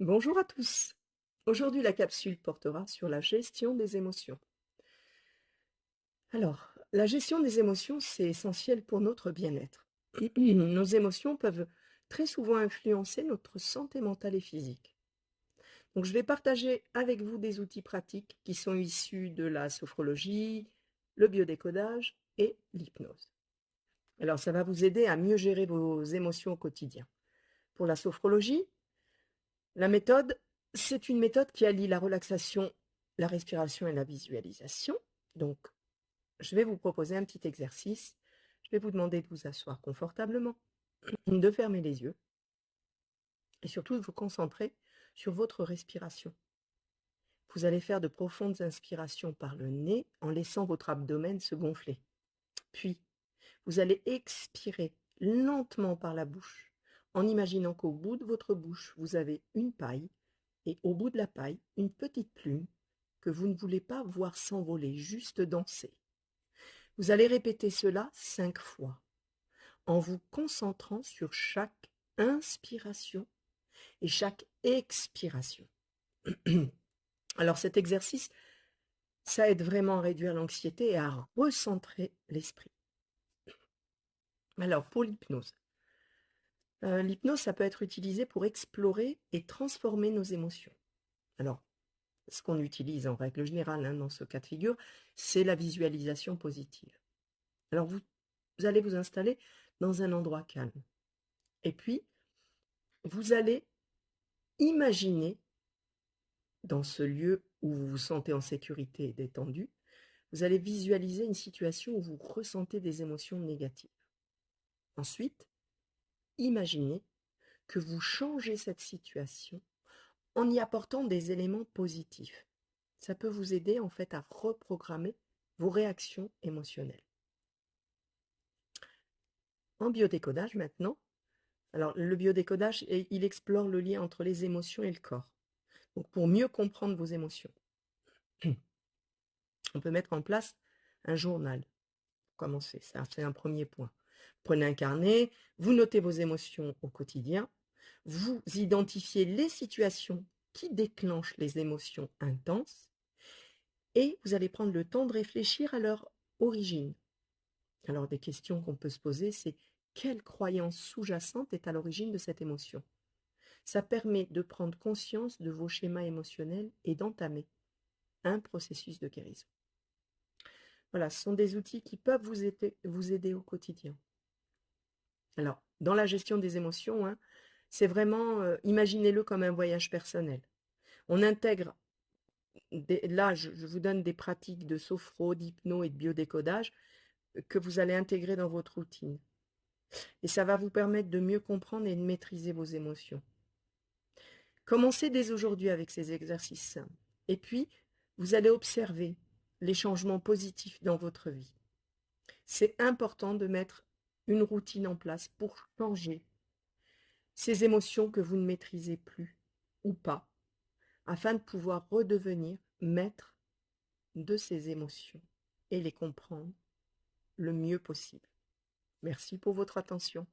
Bonjour à tous. Aujourd'hui, la capsule portera sur la gestion des émotions. Alors, la gestion des émotions, c'est essentiel pour notre bien-être. Nos émotions peuvent très souvent influencer notre santé mentale et physique. Donc, je vais partager avec vous des outils pratiques qui sont issus de la sophrologie, le biodécodage et l'hypnose. Alors, ça va vous aider à mieux gérer vos émotions au quotidien. Pour la sophrologie, la méthode, c'est une méthode qui allie la relaxation, la respiration et la visualisation. Donc, je vais vous proposer un petit exercice. Je vais vous demander de vous asseoir confortablement, de fermer les yeux et surtout de vous concentrer sur votre respiration. Vous allez faire de profondes inspirations par le nez en laissant votre abdomen se gonfler. Puis, vous allez expirer lentement par la bouche en imaginant qu'au bout de votre bouche, vous avez une paille et au bout de la paille, une petite plume que vous ne voulez pas voir s'envoler, juste danser. Vous allez répéter cela 5 fois en vous concentrant sur chaque inspiration et chaque expiration. Alors cet exercice, ça aide vraiment à réduire l'anxiété et à recentrer l'esprit. Alors pour l'hypnose. L'hypnose, ça peut être utilisé pour explorer et transformer nos émotions. Alors, ce qu'on utilise en règle générale dans ce cas de figure, c'est la visualisation positive. Alors vous allez vous installer dans un endroit calme. Et puis, vous allez imaginer, dans ce lieu où vous vous sentez en sécurité et détendu, vous allez visualiser une situation où vous ressentez des émotions négatives. Ensuite, imaginez que vous changez cette situation en y apportant des éléments positifs. Ça peut vous aider en fait à reprogrammer vos réactions émotionnelles. En biodécodage maintenant, alors le biodécodage, il explore le lien entre les émotions et le corps. Donc pour mieux comprendre vos émotions, on peut mettre en place un journal. Pour commencer, ça c'est un premier point. Prenez un carnet, vous notez vos émotions au quotidien, vous identifiez les situations qui déclenchent les émotions intenses et vous allez prendre le temps de réfléchir à leur origine. Alors des questions qu'on peut se poser, c'est quelle croyance sous-jacente est à l'origine de cette émotion? Ça permet de prendre conscience de vos schémas émotionnels et d'entamer un processus de guérison. Voilà, ce sont des outils qui peuvent vous aider au quotidien. Alors, dans la gestion des émotions, c'est vraiment, imaginez-le comme un voyage personnel. On intègre, là, je vous donne des pratiques de sophro, d'hypno et de biodécodage que vous allez intégrer dans votre routine. Et ça va vous permettre de mieux comprendre et de maîtriser vos émotions. Commencez dès aujourd'hui avec ces exercices simples. Et puis, vous allez observer les changements positifs dans votre vie. C'est important de mettre une routine en place pour changer ces émotions que vous ne maîtrisez plus ou pas, afin de pouvoir redevenir maître de ces émotions et les comprendre le mieux possible. Merci pour votre attention.